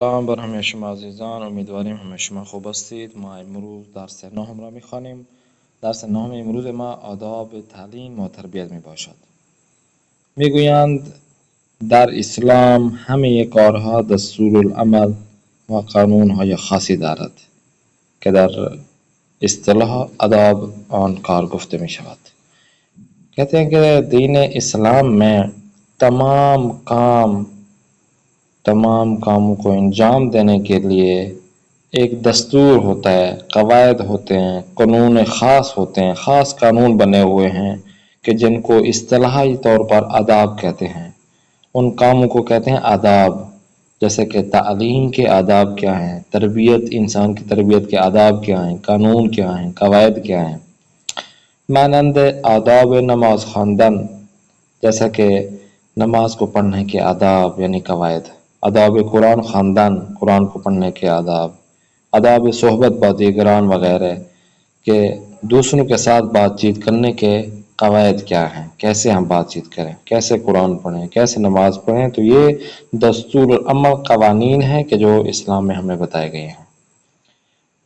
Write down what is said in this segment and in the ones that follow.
سلام بر همه شما عزیزان، امیدواریم همه شما خوب هستید. ما امروز درس نهم را میخوانیم. درس نهم امروز ما آداب تعلیم و تربیت می باشد. میگویند در اسلام همه کارها دستورالعمل و قانونهای خاصی دارد که در اصطلاح آداب آن کار گفته می شود. کہتے ہیں کہ دین اسلام میں تمام کاموں کو انجام دینے کے لیے ایک دستور ہوتا ہے، قواعد ہوتے ہیں، قانون خاص ہوتے ہیں، خاص قانون بنے ہوئے ہیں کہ جن کو اصطلاحی طور پر آداب کہتے ہیں۔ ان کاموں کو کہتے ہیں آداب، جیسے کہ تعلیم کے آداب کیا ہیں، تربیت، انسان کی تربیت کے آداب کیا ہیں، قانون کیا ہیں، قواعد کیا ہیں۔ مانند آداب نماز خواندن، جیسا کہ نماز کو پڑھنے کے آداب یعنی قواعد، آداب قرآن خواندن، قرآن کو پڑھنے کے آداب صحبت با دیگران وغیرہ کہ دوسروں کے ساتھ بات چیت کرنے کے قواعد کیا ہیں، کیسے ہم بات چیت کریں، کیسے قرآن پڑھیں، کیسے نماز پڑھیں۔ تو یہ دستور العمل قوانین ہیں کہ جو اسلام میں ہمیں بتائے گئے ہیں۔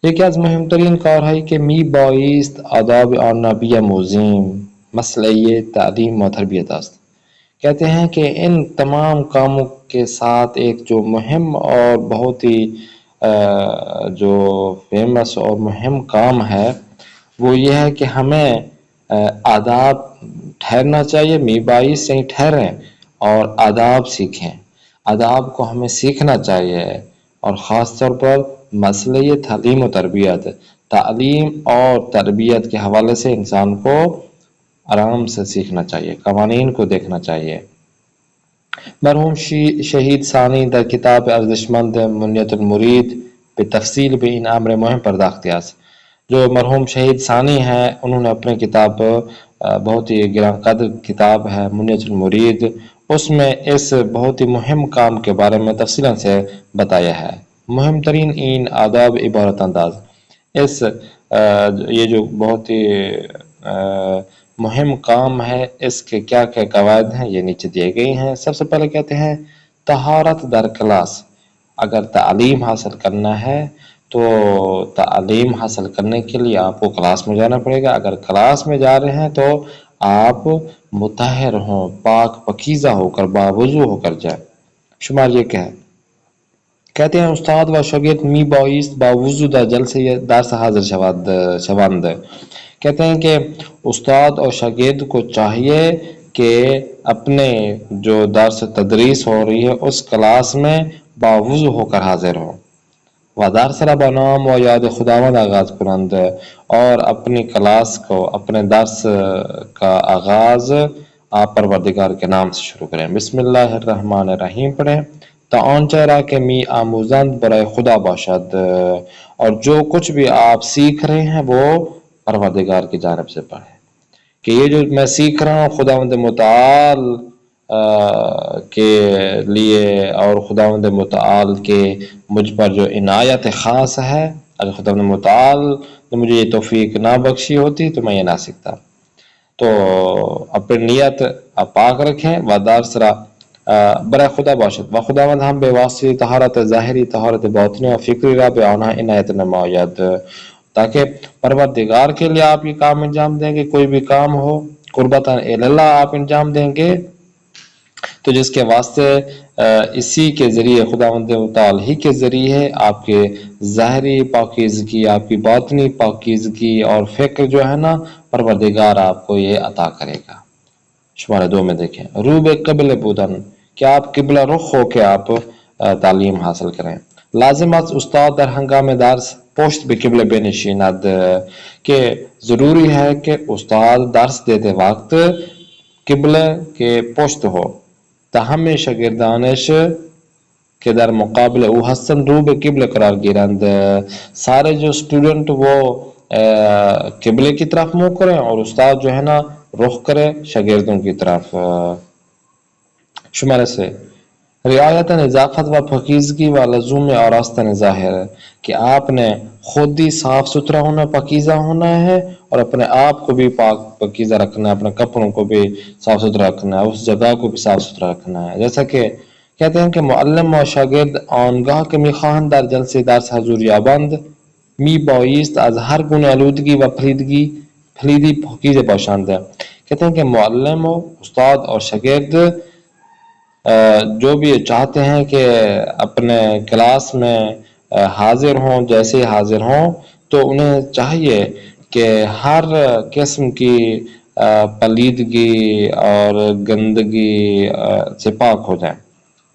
یکی از مهمترین کارهایی که می بایست آداب آن نبی موزیم مسئله تعلیم و تربیت است۔ کہتے ہیں کہ ان تمام کاموں کے ساتھ ایک جو مہم اور بہت ہی جو فیمس اور مہم کام ہے وہ یہ ہے کہ ہمیں آداب ٹھہرنا چاہیے، می بائیس سے ہی ٹھہریں اور آداب سیکھیں۔ آداب کو ہمیں سیکھنا چاہیے اور خاص طور پر مسئلہ تعلیم و تربیت، تعلیم اور تربیت کے حوالے سے انسان کو آرام سے سیکھنا چاہیے، قوانین کو دیکھنا چاہیے۔ مرحوم شہید ثانی در کتاب ارزشمند منیت المرید بتفصیل به این امر مهم پرداخته است۔ جو مرحوم شہید ثانی ہیں انہوں نے اپنے کتاب بہت ہی گران قدر کتاب ہے منیت المرید، اس میں اس بہت ہی مہم کام کے بارے میں تفصیل سے بتایا ہے۔ مہم ترین این آداب عبارت انداز، یہ جو بہت ہی مہم کام ہے اس کے کیا کیا قواعد ہیں یہ نیچے دیے گئی ہیں۔ سب سے پہلے کہتے ہیں طہارت در کلاس۔ اگر تعلیم حاصل کرنا ہے تو تعلیم حاصل کرنے کے لیے آپ کو کلاس میں جانا پڑے گا۔ اگر کلاس میں جا رہے ہیں تو آپ مطہر ہوں، پاک پکیزہ ہو کر باوضو ہو کر جائیں۔ شمار یہ کہ کہتے ہیں استاد و شاگرد می بایست با وضو در جلسه درس حاضر شوند۔ کہتے ہیں کہ استاد اور شاگرد کو چاہیے کہ اپنے جو درس تدریس ہو رہی ہے اس کلاس میں باوضو ہو کر حاضر ہو۔ و درس را با نام و یاد خداوند آغاز کنند، اور اپنی کلاس کو، اپنے درس کا آغاز آپ پروردگار کے نام سے شروع کریں۔ بسم اللہ الرحمن الرحیم پڑھیں۔ تا آنچه را که می آموزند برای خدا باشد، اور جو کچھ بھی آپ سیکھ رہے ہیں وہ پروردگار کی جانب سے پڑھیں کہ یہ جو میں سیکھ رہا ہوں خداوند متعال کے لیے اور خداوند متعال کے مجھ پر جو عنایت خاص ہے، اگر خداوند متعال نے مجھے یہ توفیق نہ بخشی ہوتی تو میں یہ نہ سیکھتا۔ تو اپنی نیت آپ پاک رکھیں۔ و درس را برای خدا باشد و خداوند هم به واسطه طهارت ظاهری، طهارت باطنی و فکری را به آنها عنایت نماید، تاکہ پروردگار کے لیے آپ یہ کام انجام دیں گے، کوئی بھی کام ہو قربتاً اللہ آپ انجام دیں گے تو جس کے واسطے اسی کے ذریعے خداوند متعال ہی کے ذریعے آپ کے ظاہری پاکیزگی، آپ کی باطنی پاکیزگی اور فکر جو ہے نا پروردگار آپ کو یہ عطا کرے گا۔ شمارہ 2 میں دیکھیں روب قبل بودن، کہ آپ قبلہ رخ ہو کے آپ تعلیم حاصل کریں۔ لازم است استاد در ہنگام درس پشت به قبله بنشیند، کہ ضروری ہے کہ استاد درس دیتے وقت قبله کے پشت ہو تا همه شاگردانش کہ در مقابل او هستند رو به قبله قرار گیرند، سارے جو اسٹوڈنٹ وہ قبلے کی طرف منہ کریں اور استاد جو ہے نا رخ کرے شاگردوں کی طرف۔ شمارہ سے رعایت نظافت و پاکیزگی و لزوم آراستن ظاہر، کہ آپ نے خود ہی صاف ستھرا ہونا، پاکیزہ ہونا ہے اور اپنے آپ کو بھی پاک پاکیزہ رکھنا ہے، اپنے کپڑوں کو بھی صاف ستھرا رکھنا ہے، اس جگہ کو بھی صاف ستھرا رکھنا ہے۔ جیسا کہ کہتے ہیں کہ معلم و شاگرد آنگاه که میخواهند در جلسه درس حضور یابند می بایست از هر گونه آلودگی و پلیدی پاکیزه باشند. کہتے ہیں کہ معلم و استاد اور شاگرد جو بھی چاہتے ہیں کہ اپنے کلاس میں حاضر ہوں، جیسے حاضر ہوں تو انہیں چاہیے کہ ہر قسم کی پلیدگی اور گندگی سے پاک ہو جائیں.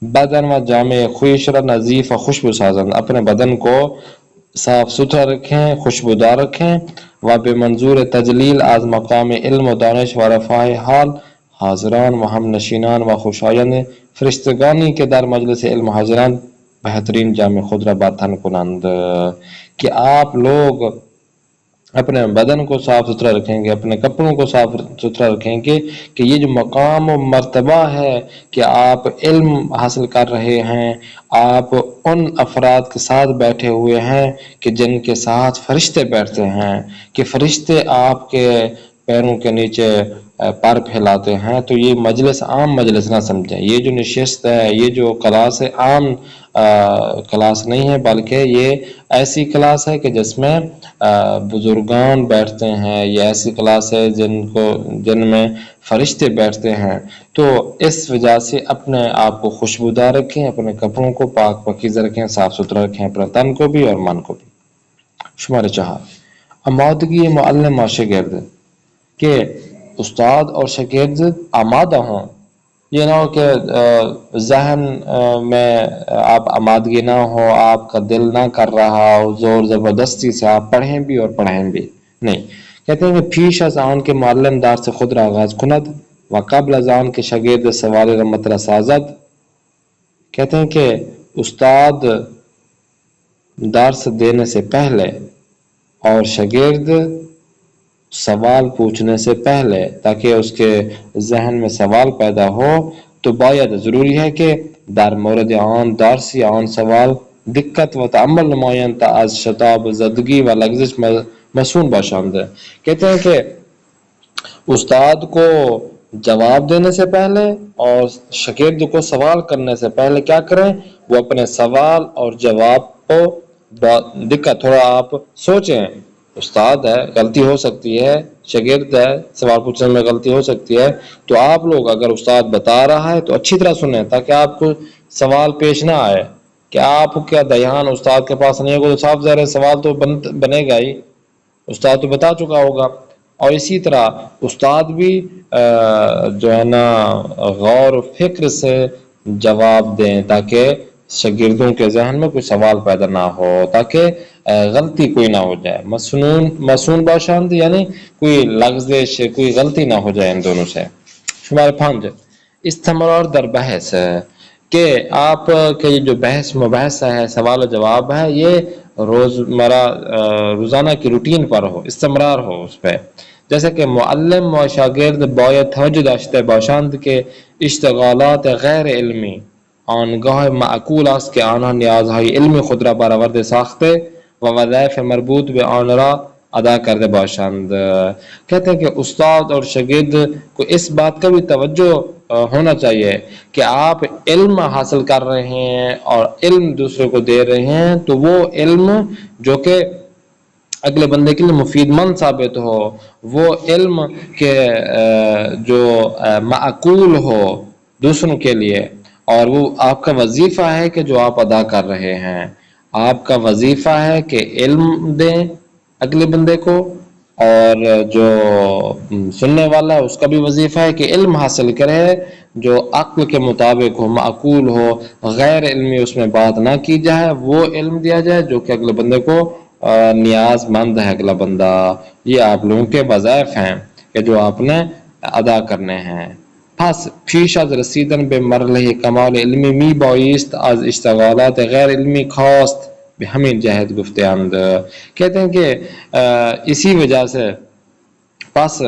بدن و جامع خویش را نظیف و خوشبو سازند، اپنے بدن کو صاف ستھرا رکھیں، خوشبودار رکھیں. و بے منظور تجلیل از مقام علم و دانش و رفاع حال حاضران و ہم نشینان و خوشایند فرشتگانی کے در مجلس علم حاضران بہترین جامع خود را برتن کنند. کہ آپ لوگ اپنے بدن کو صاف ستھرا رکھیں گے، اپنے کپڑوں کو صاف ستھرا رکھیں گے کہ یہ جو مقام و مرتبہ ہے کہ آپ علم حاصل کر رہے ہیں، آپ ان افراد کے ساتھ بیٹھے ہوئے ہیں کہ جن کے ساتھ فرشتے بیٹھتے ہیں، کہ فرشتے آپ کے پیروں کے نیچے پر پھیلاتے ہیں. تو یہ مجلس عام مجلس نہ سمجھیں، یہ جو نشست ہے، یہ جو کلاس ہے، عام کلاس نہیں ہے، بلکہ یہ ایسی کلاس ہے کہ جس میں بزرگان بیٹھتے ہیں. یہ ایسی کلاس ہے جن میں فرشتے بیٹھتے ہیں. تو اس وجہ سے اپنے آپ کو خوشبودار رکھیں، اپنے کپڑوں کو پاک پاکیزہ رکھیں، صاف ستھرا رکھیں، اپنے تن کو بھی اور من کو بھی. شمار 4 آمادگی معلم و شاگرد، کہ استاد اور شاگرد آمادہ ہوں. یہ نہ ہو کہ ذہن میں آپ آمادگی نہ ہو، آپ کا دل نہ کر رہا ہو، زور زبردستی سے آپ پڑھیں بھی اور پڑھیں بھی نہیں. کہتے ہیں کہ پیش از آن کے معلم دار سے خود را آغاز کند و قبل از آن کے شاگرد سوال را مطرح سازد. کہتے ہیں کہ استاد درس دینے سے پہلے اور شاگرد سوال پوچھنے سے پہلے، تاکہ اس کے ذہن میں سوال پیدا ہو، تو باید ضروری ہے کہ در مورد آن درس یا آن سوال دقت و تعمل نمایاں تا از شتاب زدگی و لغزش مسون باشند. کہتے ہیں کہ استاد کو جواب دینے سے پہلے اور شاگرد کو سوال کرنے سے پہلے کیا کریں؟ وہ اپنے سوال اور جواب کو دقت تھوڑا آپ سوچیں. استاد ہے، غلطی ہو سکتی ہے، شاگرد ہے، سوال پوچھنے میں غلطی ہو سکتی ہے. تو آپ لوگ اگر استاد بتا رہا ہے تو اچھی طرح سنیں، تاکہ آپ کو سوال پیش نہ آئے کہ آپ کیا دھیان استاد کے پاس نہیں ہوگا تو صاف ظاہر ہے سوال تو بنے گا ہی، استاد تو بتا چکا ہوگا. اور اسی طرح استاد بھی جو ہے نا غور و فکر سے جواب دیں، تاکہ شاگردوں کے ذہن میں کوئی سوال پیدا نہ ہو، تاکہ غلطی کوئی نہ ہو جائے. مسون باشند یعنی کوئی لغزش، کوئی غلطی نہ ہو جائے ان دونوں سے. شمار 5 استمرار در بحث، کہ آپ کے جو بحث مباحثہ ہے، سوال و جواب ہے، یہ روزانہ کی روٹین پر ہو، استمرار ہو اس پہ. جیسے کہ معلم و شاگرد باید توجہ داشته باشند که اشتغالات غیر علمی آنگاه معقول است که آنها نیازهای علمی خود را برآورده ساخته و وظایف مربوط به آن را ادا کرده باشند. کہتے ہیں کہ استاد اور شاگرد کو اس بات کا بھی توجہ ہونا چاہیے کہ آپ علم حاصل کر رہے ہیں اور علم دوسرے کو دے رہے ہیں، تو وہ علم جو کہ اگلے بندے کے لیے مفید مند ثابت ہو، وہ علم کے جو معقول ہو دوسروں کے لیے، اور وہ آپ کا وظیفہ ہے کہ جو آپ ادا کر رہے ہیں. آپ کا وظیفہ ہے کہ علم دیں اگلے بندے کو، اور جو سننے والا ہے اس کا بھی وظیفہ ہے کہ علم حاصل کرے جو عقل کے مطابق ہو، معقول ہو، غیر علمی اس میں بات نہ کی جائے، وہ علم دیا جائے جو کہ اگلے بندے کو نیاز مند ہے اگلا بندہ. یہ آپ لوگوں کے وظائف ہیں کہ جو آپ نے ادا کرنے ہیں. پس پیش از رسیدن به مرحله کمال علمی می بایست از اشتغالات غیر علمی خواست به همین جهت گفتند. کہتے ہیں کہ اسی وجہ سے پس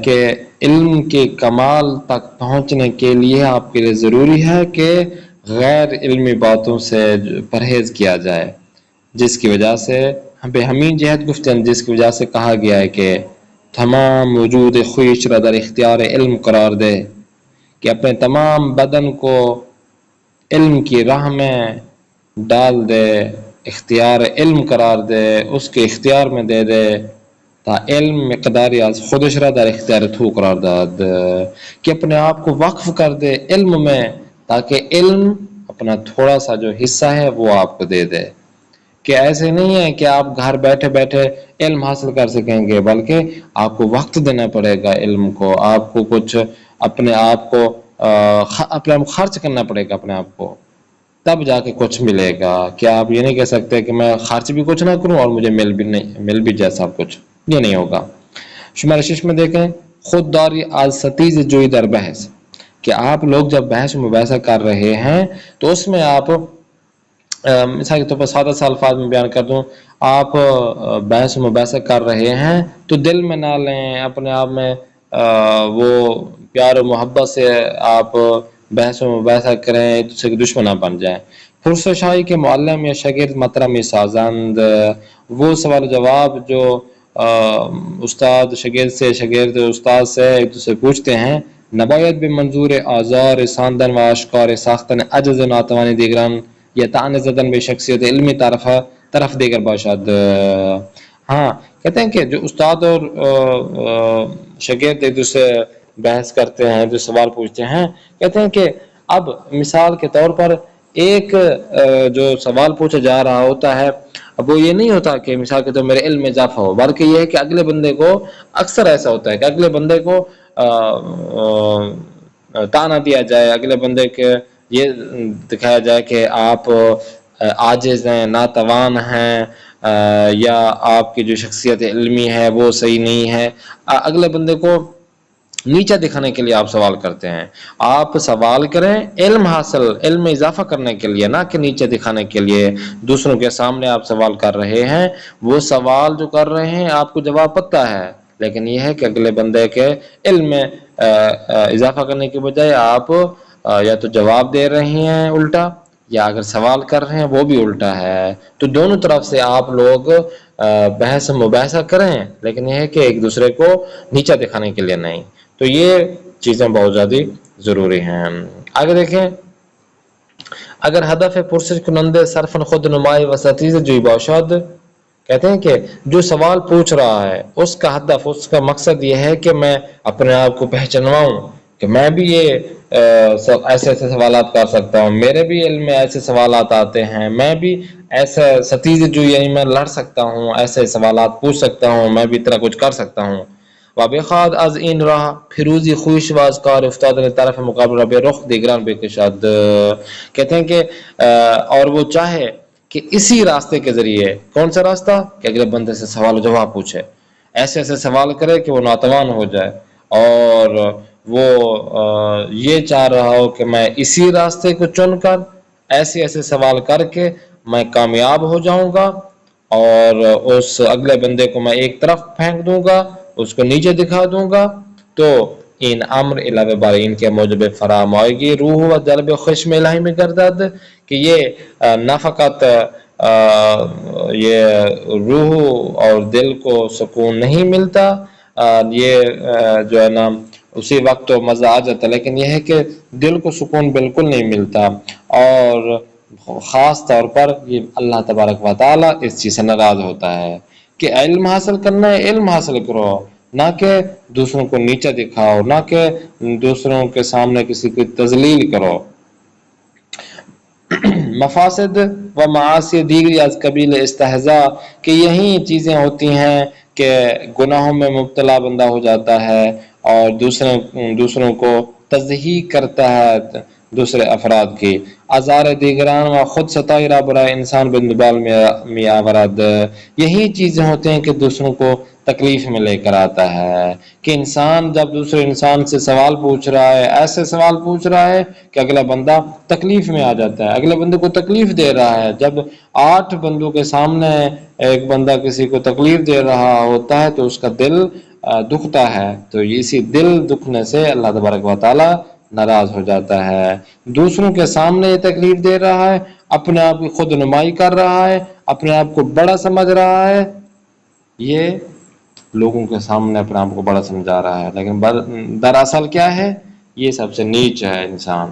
کہ علم کے کمال تک پہنچنے کے لیے آپ کے لیے ضروری ہے کہ غیر علمی باتوں سے پرہیز کیا جائے، جس کی وجہ سے بے ہمین جہت گفتن، جس کی وجہ سے کہا گیا ہے کہ تمام وجود خویش را در اختیار علم قرار دے، کہ اپنے تمام بدن کو علم کی راہ میں ڈال دے، اختیار علم قرار دے، اس کے اختیار میں دے دے، تا علم مقداری از خودش را در اختیار تو قرار داد، کہ اپنے آپ کو وقف کر دے علم میں، تاکہ علم اپنا تھوڑا سا جو حصہ ہے وہ آپ کو دے دے. کہ ایسے نہیں ہے کہ آپ گھر بیٹھے بیٹھے علم حاصل کر سکیں گے، بلکہ آپ کو وقت دینا پڑے گا علم کو، آپ کو کچھ اپنے آپ کو اپنے آپ خرچ کرنا پڑے گا اپنے آپ کو، تب جا کے کچھ ملے گا. کیا آپ یہ نہیں کہہ سکتے کہ میں خرچ بھی کچھ نہ کروں اور مجھے مل بھی جائے سب کچھ؟ یہ نہیں ہوگا. شمار 6 میں دیکھیں، خود داری از ستیز جوئی در بحث، کہ آپ لوگ جب بحث مباحثہ کر رہے ہیں تو اس میں آپ مثال کے طور پر سادہ سا الفاظ میں بیان کر دوں، آپ بحث مباحثہ کر رہے ہیں تو دل میں نہ لیں، اپنے آپ میں وہ پیار و محبت سے آپ بحث و مباحثہ کریں، ایک دوسرے کے دشمن نہ بن جائیں. پرسشائی کے معلم یا شاگرد مطرمی سازند، وہ سوال جواب جو استاد شاگرد سے، شاگرد استاد سے ایک دوسرے پوچھتے ہیں، نباید به منظور آزار ساندن و آشکار ساختن عجز و ناتوانی دیگران یا طعن زدن به شخصیت علمی طرف دیگر باشد. ہاں، کہتے ہیں کہ جو استاد اور شاگرد ایک دوسرے بحث کرتے ہیں، جو سوال پوچھتے ہیں، کہتے ہیں کہ اب مثال کے طور پر ایک جو سوال پوچھا جا رہا ہوتا ہے، اب وہ یہ نہیں ہوتا کہ مثال کے طور میرے علم میں اضافہ ہو، بلکہ یہ ہے کہ اگلے بندے کو اکثر ایسا ہوتا ہے کہ اگلے بندے کو تانا دیا جائے، اگلے بندے کے یہ دکھایا جائے کہ آپ عاجز ہیں، ناتوان ہیں، یا آپ کی جو شخصیت علمی ہے وہ صحیح نہیں ہے. اگلے بندے کو نیچا دکھانے کے لیے آپ سوال کرتے ہیں. آپ سوال کریں علم میں اضافہ کرنے کے لیے، نہ کہ نیچے دکھانے کے لیے. دوسروں کے سامنے آپ سوال کر رہے ہیں، وہ سوال جو کر رہے ہیں آپ کو جواب پتہ ہے، لیکن یہ ہے کہ اگلے بندے کے علم میں اضافہ کرنے کے بجائے آپ یا تو جواب دے رہے ہیں الٹا، یا اگر سوال کر رہے ہیں وہ بھی الٹا ہے. تو دونوں طرف سے آپ لوگ بحث مباحثہ کریں، لیکن یہ ہے کہ ایک دوسرے کو نیچا دکھانے کے لیے نہیں. تو یہ چیزیں بہت زیادہ ضروری ہیں. آگے دیکھیں، اگر ہدف پرسش کنندے صرفاً خود نمائی و ستیز جوئی باشد، کہتے ہیں کہ جو سوال پوچھ رہا ہے اس کا ہدف، اس کا مقصد یہ ہے کہ میں اپنے آپ کو پہچانواؤں کہ میں بھی یہ ایسے ایسے سوالات کر سکتا ہوں، میرے بھی علم میں ایسے سوالات آتے ہیں، میں بھی ایسا ستیز جو یعنی میں لڑ سکتا ہوں، ایسے سوالات پوچھ سکتا ہوں، میں بھی اتنا کچھ کر سکتا ہوں. وابخاد از این راہ فیروزی خویش واز کار افتاد طرف مقابل رب رخ دیگران بے کشاد، کہتے ہیں کہ اور وہ چاہے کہ اسی راستے کے ذریعے، کون سا راستہ؟ کہ اگلے بندے سے سوال و جواب پوچھے، ایسے ایسے سوال کرے کہ وہ ناتوان ہو جائے، اور وہ یہ چاہ رہا ہو کہ میں اسی راستے کو چن کر ایسے ایسے سوال کر کے میں کامیاب ہو جاؤں گا، اور اس اگلے بندے کو میں ایک طرف پھینک دوں گا، اس کو نیچے دکھا دوں گا. تو ان امر علاوہ بارین کے موجب فرامائگی روح و جلب خشم الہی میں گردد، کہ یہ نہ فقط یہ روح اور دل کو سکون نہیں ملتا، یہ جو ہے نا اسی وقت تو مزہ آ جاتا، لیکن یہ ہے کہ دل کو سکون بالکل نہیں ملتا، اور خاص طور پر یہ اللہ تبارک و تعالی اس چیز سے ناراض ہوتا ہے. کہ علم حاصل کرنا ہے، علم حاصل کرو، نہ کہ دوسروں کو نیچا دکھاؤ، نہ کہ دوسروں کے سامنے کسی کو تذلیل کرو. مفاسد و معاصی دیگری از قبیل استہزاء، کہ یہی چیزیں ہوتی ہیں کہ گناہوں میں مبتلا بندہ ہو جاتا ہے اور دوسروں کو تضحیق کرتا ہے دوسرے افراد کی. آزار دیگران و خود ستائی را برائے انسان بندبال میں آورد، یہی چیزیں ہوتے ہیں کہ دوسروں کو تکلیف میں لے کر آتا ہے. کہ انسان جب دوسرے انسان سے سوال پوچھ رہا ہے، ایسے سوال پوچھ رہا ہے کہ اگلا بندہ تکلیف میں آ جاتا ہے، اگلے بندے کو تکلیف دے رہا ہے. جب 8 بندوں کے سامنے ایک بندہ کسی کو تکلیف دے رہا ہوتا ہے تو اس کا دل دکھتا ہے، تو اسی دل دکھنے سے اللہ تبارک و تعالی ناراض ہو جاتا ہے. دوسروں کے سامنے یہ تکلیف دے رہا ہے، اپنے آپ کی خود نمائی کر رہا ہے، اپنے آپ کو بڑا سمجھ رہا ہے، یہ لوگوں کے سامنے اپنے آپ کو بڑا سمجھا رہا ہے، لیکن دراصل کیا ہے؟ یہ سب سے نیچ ہے انسان.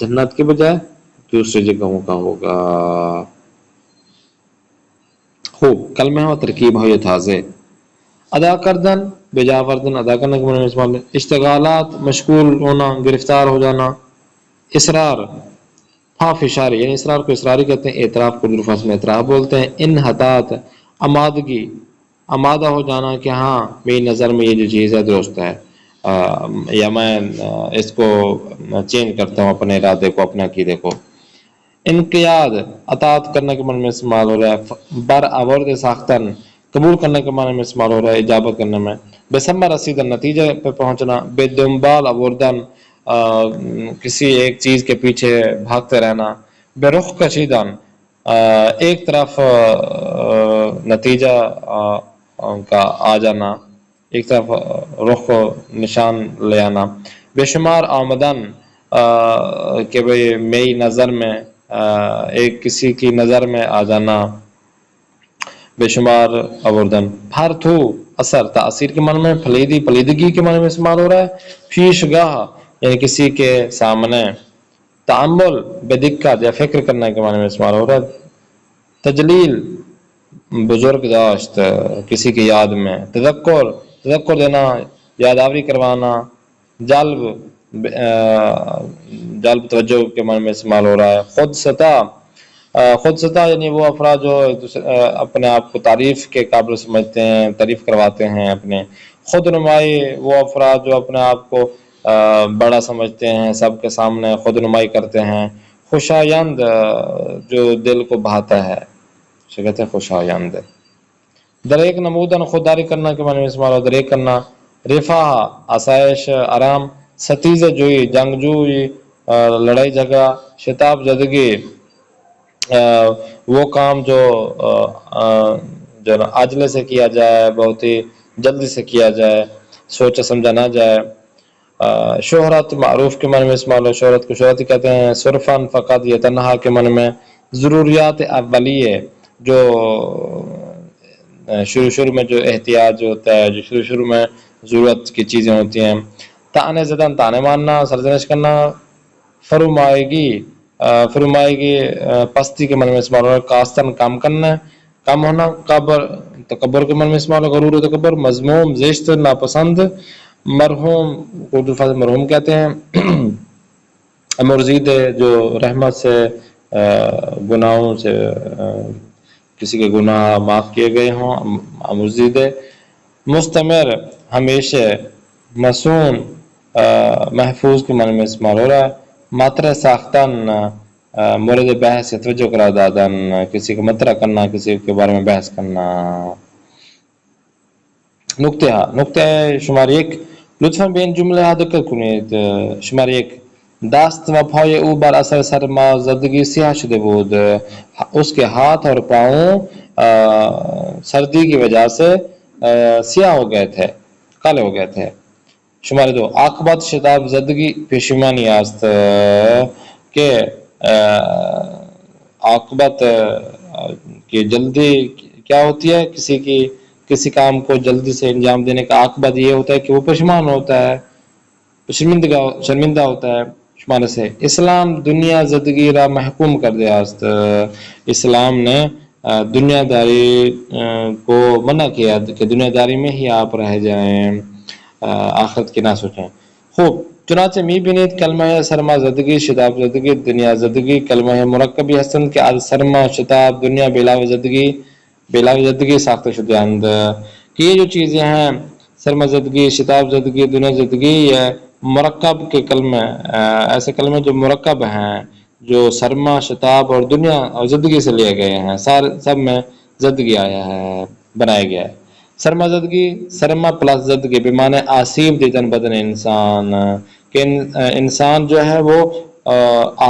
جنات کے بجائے دوسری جگہوں کا ہوگا. خوب کلمہ و ترکیب ہو یہ تازے. ادا کردن بجا وردن ادا کرنے کے معنی میں استعمال ہے. اشتغالات مشغول ہونا گرفتار ہو جانا. اصرار ہاں فشاری یعنی اصرار کو اصراری کہتے ہیں. اعتراف کو الفاظ میں اعتراف بولتے ہیں. انحطاط آمادگی آمادہ ہو جانا کہ ہاں میری نظر میں یہ جو چیز ہے درست ہے یا میں اس کو چینج کرتا ہوں اپنے ارادے کو اپنے عقیدے کو. انقیاد اطاعت کرنے کے معنی میں استعمال ہو رہا ہے. بر آورد ساختن قبول کرنے کے معنی میں استعمال ہو رہا ہے اجابت کرنے میں. بے ثمر رسیدن نتیجے پہ پہنچنا. بے دنبال آوردن کسی ایک چیز کے پیچھے بھاگتے رہنا. بے رخ کشیدن ایک طرف نتیجہ کا آ جانا ایک طرف رخ نشان لے آنا. بے شمار آمدن کہ بھئی میری نظر میں ایک کسی کی نظر میں آ جانا. بے شمار آوردن. پھر تھو اثر تاثیر کے معنی میں. پلیدی پلیدگی کے معنی میں استعمال ہو رہا ہے. پیش گاہ یعنی کسی کے سامنے. تعمل بے دقت یا فکر کرنے کے معنی میں استعمال ہو رہا ہے. تجلیل بزرگ داشت کسی کی یاد میں. تذکر دینا یادآوری کروانا. جلب توجہ کے معنی میں استعمال ہو رہا ہے. خود سطح یعنی وہ افراد جو اپنے آپ کو تعریف کے قابل سمجھتے ہیں تعریف کرواتے ہیں اپنے. خود نمائی وہ افراد جو اپنے آپ کو بڑا سمجھتے ہیں سب کے سامنے خود نمائی کرتے ہیں. خوشایند جو دل کو بھاتا ہے اسے کہتے ہیں خوشایند. دریک نمودن خودداری کرنا کے معنی میں استعمال ہو. دریک کرنا. رفاہ آسائش آرام. ستیزہ جوئی جنگجوئی لڑائی جھگڑا. شتاب زدگی وہ کام جو عاجلے سے کیا جائے بہت ہی جلدی سے کیا جائے سوچا سمجھا نہ جائے. شہرت معروف کے معنی میں استعمال ہو. شہرت کو شہرت کہتے ہیں. صرفاً فقط یہ تنہا کے معنی میں. ضروریات اولیے جو شروع میں جو احتیاط جو ہوتا ہے جو شروع میں ضرورت کی چیزیں ہوتی ہیں. تانے زدن تانے ماننا سرزنش کرنا. فرمائیگی پستی کے معنی میں استعمال ہو. کاستن کام کرنا کم ہونا. تکبر کے معنی میں استعمال ہو. غرور و تکبر. مذموم زشت ناپسند. مرحوم اردو فارسی مرحوم کہتے ہیں. مرزید جو رحمت سے گناہوں سے کسی کے گناہ معاف کیے گئے ہوں مرزید. مستمر ہمیشہ. مسون محفوظ کے معنی میں استعمال ہو رہا ہے. ماتر ساختن مورد بحث یا توجہ قرار دادن کسی کو مطرح کرنا کسی کے بارے میں بحث کرنا. نقطہ شمار 1 لطفاً بین جملے ها دقت کنید. شمار 1 دست و پای او بر اثر سرمازدگی سیاه شده بود. اس کے ہاتھ اور پاؤں سردی کی وجہ سے سیاہ ہو گئے تھے کالے ہو گئے تھے. شمار 2 عاقبت شتاب زدگی پشیمانی است کہ عاقبت کی جلدی کیا ہوتی ہے کسی کام کو جلدی سے انجام دینے کا عاقبت یہ ہوتا ہے کہ وہ پشیمان ہوتا ہے شرمندہ ہوتا ہے. شمار سے اسلام دنیا زدگی را محکوم کر دیا است. اسلام نے دنیا داری کو منع کیا کہ دنیا داری میں ہی آپ رہ جائیں آخرت کی نہ سوچیں. خوب چنانچہ می بینید کلمہ سرما زدگی شتاب زدگی دنیا زدگی کلمہ مرکبی هستند که از سرما شتاب دنیا بیلاو زدگی ساخته شدهاند. کہ یہ جو چیزیں ہیں سرما زدگی شتاب زدگی دنیا زدگی یہ مرکب کے کلمے ایسے کلمے جو مرکب ہیں جو سرما شتاب اور دنیا اور زدگی سے لیے گئے ہیں سب میں زدگی آیا ہے بنایا گیا ہے. سرما زدگی سرما پلس زدگی بمعنی آسیب دیدن بدن انسان کہ انسان جو ہے وہ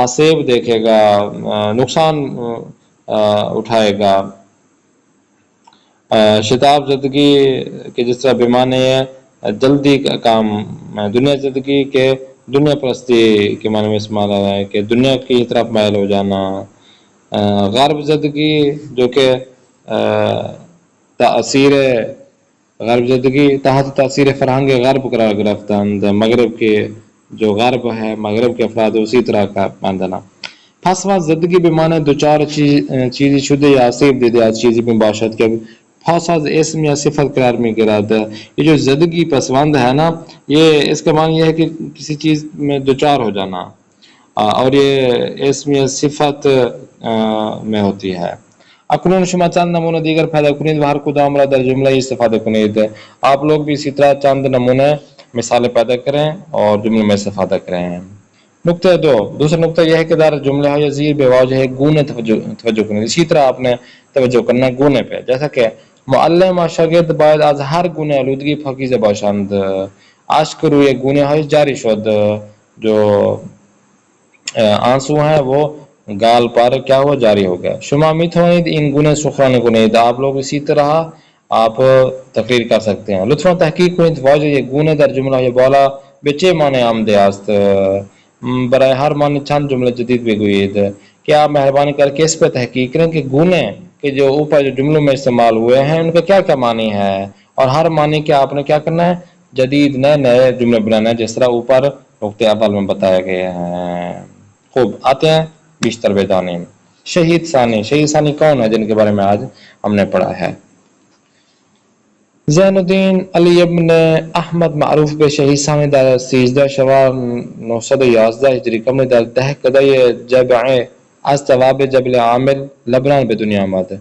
آسیب دیکھے گا نقصان اٹھائے گا. شتاب زدگی کے جس طرح بمعنی ہے جلدی کا کام. دنیا زدگی کے دنیا پرستی کے معنی میں استعمال ہو رہا ہے کہ دنیا کی طرف مائل ہو جانا. غرب زدگی جو کہ تاثیر غرب زدگی تحت تاثیر فرہنگ غرب قرار گرفتند. مغرب کے جو غرب ہے مغرب کے افراد اسی طرح کا مان دینا. فسوہ زدگی بمعنی دوچار چیزی شده یا آسیب دیده از چیزی میں باشد کہ فاس از اسم یا صفت قرار میں گراد. یہ جو زدگی پسوند ہے نا، یہ اس کا معنی یہ ہے کہ کسی چیز میں دوچار ہو جانا، اور یہ اسم یا صفت میں ہوتی ہے. اکنون شما چند نمونه دیگر پیدا کنید و هر کدام را در جمله استفاده کنید. آپ لوگ بھی اسی طرح چند نمونے مثالیں پیدا کریں اور جملے میں استفادہ کریں. نقطہ دو، دوسرا نقطہ یہ ہے کہ در جملہ ہے زیر بے واجہ گونے توجہ کریں. اسی طرح آپ نے توجہ کرنا گونے پہ، جیسا کہ معلم و شاگرد باید از ہر گونه آلودگی پاکیزه باشند. اشک روی گونه های جاری شد، جو آنسو ہیں وہ گال پر کیا ہوا، جاری ہو گیا. شما میتوانید این گونه سخنرانی کنید. آپ لوگ اسی طرح آپ تقریر کر سکتے ہیں. لطفا تحقیق کنید واجه یک گونه در جمله های بالا به چه معنی آمده است. برای ہر معنی چند جمله جدید بگویید. کہ آپ مہربانی کر کے اس پہ تحقیق کریں کہ گونے کہ جو اوپر جو جملوں میں استعمال ہوئے ہیں ان کا کیا کیا معنی ہے، اور ہر معنی کے آپ نے کیا کرنا ہے، جدید نئے جملے بنانا ہے، جس طرح اوپر نقطۂ اول میں بتایا گئے ہیں. خوب، آتے ہیں بیشتر بیدانی. شہید ثانی کون ہے جن کے بارے میں آج ہم نے پڑھا ہے؟ زین الدین علی ابن احمد معروف به شهید ثانی در 13 شوال 911 هجری قمری در 10 قدای جبعه از تواب جبل عامل لبنان به دنیا آمد.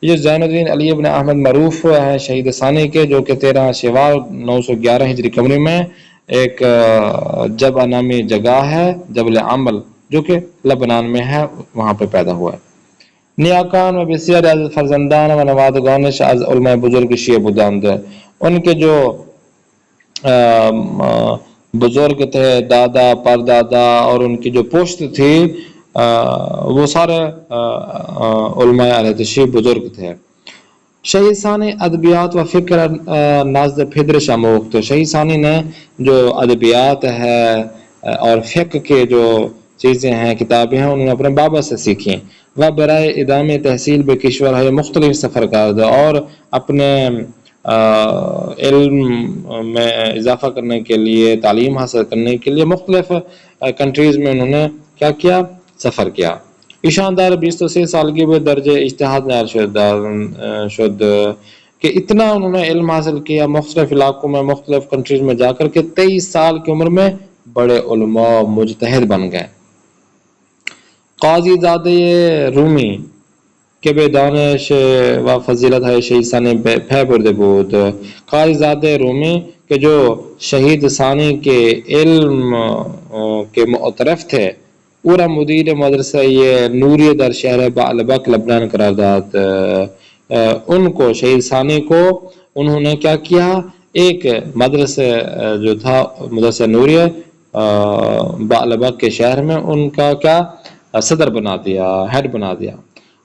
یہ جو زین الدین علی ابن احمد معروف ہیں شہید ثانی کے، جو کہ 13 شوال 911 ہجری قمری میں ایک جبع نامی جگہ ہے، جبل عامل، جو کہ لبنان میں ہے، وہاں پہ پیدا ہوا ہے. نیاکان و بسیاری از فرزندان و نوادگانش از علماء بزرگ شیعہ بودند. ان کے جو بزرگ تھے، دادا پردادا اور ان کی جو پشت تھی، وہ سارے علماء اہل تشیع بزرگ تھے. شہید ثانی ادبیات و فکر نزد پدرش آموخت. شہید ثانی نے جو ادبیات ہے اور فقہ کے جو چیزیں ہیں، کتابیں ہیں، انہوں نے اپنے بابا سے سیکھیں. وہ برائے ادام تحصیل بے کشورهای مختلف سفر کرد، اور اپنے علم میں اضافہ کرنے کے لیے، تعلیم حاصل کرنے کے لیے مختلف کنٹریز میں انہوں نے کیا کیا، سفر کیا. ایشان در 23 سالگی میں درجہ اجتہاد نائل شد کہ اتنا انہوں نے علم حاصل کیا مختلف علاقوں میں، مختلف کنٹریز میں جا کر کے 23 سال کی عمر میں بڑے علماء مجتہد بن گئے. قاضی زادہ رومی کہ به دانش و فضیلت های شهید ثانی پی برده بود. قاضی زادہ رومی کہ جو شہید ثانی کے علم کے معترف تھے، او را مدیر مدرسہ نوریہ در شہر بعلبک لبنان قرار داد. ان کو شہید ثانی کو انہوں نے کیا کیا، ایک مدرسہ جو تھا مدرسہ نوریہ بعلبک کے شہر میں، ان کا کیا صدر بنا دیا، ہیڈ بنا دیا.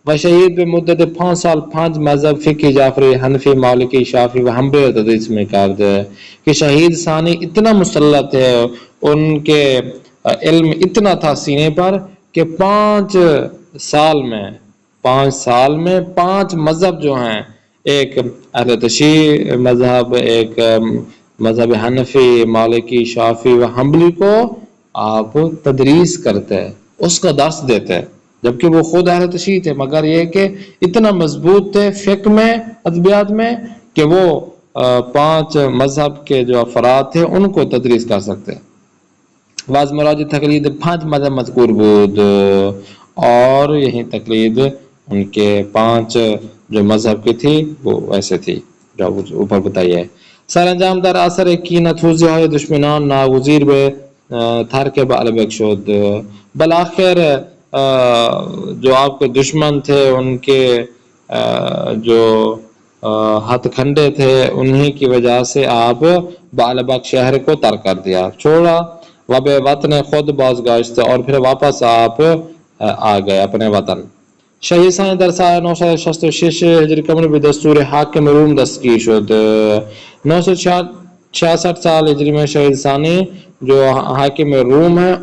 و شہید به مدت 5 سال 5 مذہب فقہ جعفری حنفی مالکی شافعی و حنبلی تدریس میں کرد. کہ شہید ثانی اتنا مسلط ہے، ان کے علم اتنا تھا سینے پر کہ 5 سال میں 5 مذہب جو ہیں، ایک اہل تشیع مذہب، ایک مذہب حنفی مالکی شافعی و حنبلی کو آپ تدریس کرتے، اس کا درس دیتے، جبکہ وہ خود اہل تشیع تھے، مگر یہ کہ اتنا مضبوط تھے فقہ میں، ادبیات میں، کہ وہ 5 مذہب کے جو افراد تھے ان کو تدریس کر سکتے. واز مراد تقلید 5 مذہب مذکور بود، اور یہی تقلید ان کے 5 جو مذہب کی تھی وہ ویسے تھی جو اوپر بتائی ہے. سر انجام در اثر کینت های دشمنان ناگزیر به ترک بعلبک شد. بالآخر جو آپ کے دشمن تھے، ان کے جو ہتھ کھنڈے تھے، انہی کی وجہ سے آپ بعلبک شہر کو ترک کر دیا، چھوڑا. و به وطن خود بازگشت، اور پھر واپس آپ آ گئے اپنے وطن. شہید ثانی در سال 966 ہجری قمری به دستور حاکم روم دستگیر شد. 966 سال ہجری میں شہید ثانی جو حاکم روم ہیں،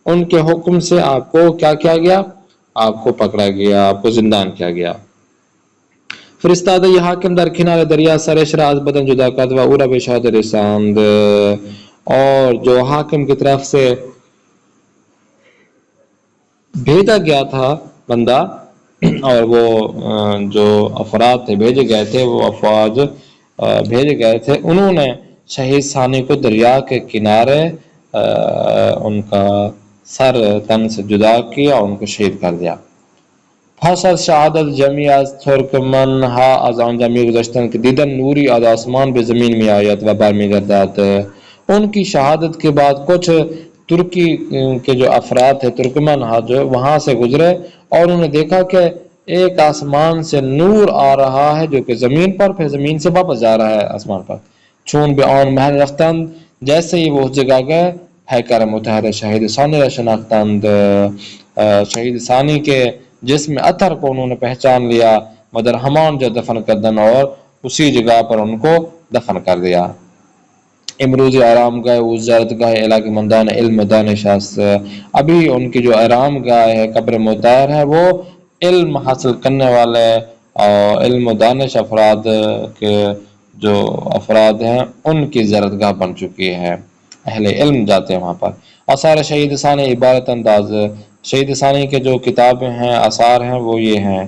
ان کے حکم سے آپ کو کیا کیا گیا، آپ کو پکڑا گیا، آپ کو زندان کیا گیا. فرستادہ یہ حاکم در کنار دریا سرش را از بدن جدا کرد و او را به شهادت رساند. اور جو حاکم کی طرف سے بھیجا گیا تھا بندہ، اور وہ جو افراد تھے بھیجے گئے تھے، وہ افواج بھیجے گئے تھے، انہوں نے شہید ثانی کو دریا کے کنارے ان کا سر تن سے جدا کیا اور ان کو شہید کر دیا. حسد شہادت جمعی از ترکمن ها از آنجا میگذشتند که دیدن نوری از آسمان به زمین می آید و برمیگردد. ان کی شہادت کے بعد کچھ ترکی کے جو افراد تھے ترکمن جو وہاں سے گزرے اور انہوں نے دیکھا کہ ایک آسمان سے نور آ رہا ہے جو کہ زمین پر، پھر زمین سے واپس جا رہا ہے آسمان پر. چون به آن محل رفتند، جیسے ہی وہ اس جگہ گئے، پیکر متحد شہید ثانی را شناختند، شہید ثانی کے جسم اطہر کو انہوں نے پہچان لیا، مدر ہمان جو دفن کردن، اور اسی جگہ پر ان کو دفن کر دیا. امروزی آرام گاہ وزارت گاہ علاقہ مندان علم دانش است. ابھی ان کی جو آرام گاہ ہے، قبر مطہر ہے، وہ علم حاصل کرنے والے اور علم و دانش افراد کے جو افراد ہیں ان کی زیارت گاہ بن چکی ہے، اہل علم جاتے ہیں وہاں پر. آثار شہید ثانی عبارت انداز، شہید ثانی کے جو کتابیں ہیں، آثار ہیں، وہ یہ ہیں: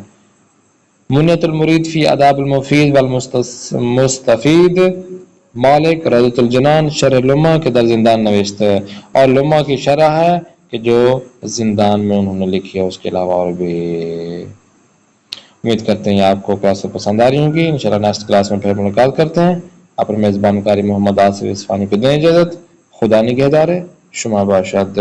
منیت المرید فی آداب المفید والمستفید، مالک روضۃ الجنان، شرح لمہ کے در زندان نوشت ہے، اور لمہ کی شرح ہے کہ جو زندان میں انہوں نے لکھی ہے، اس کے علاوہ اور بھی. امید کرتے ہیں آپ کو کلاس پسند آ رہی ہوں گی. انشاءاللہ نیکسٹ کلاس میں پھر ملاقات کرتے ہیں. اپنے میزبان کاری محمد آصف اصفہانی کو دیں اجازت. خدا نگہدار. شما باشد.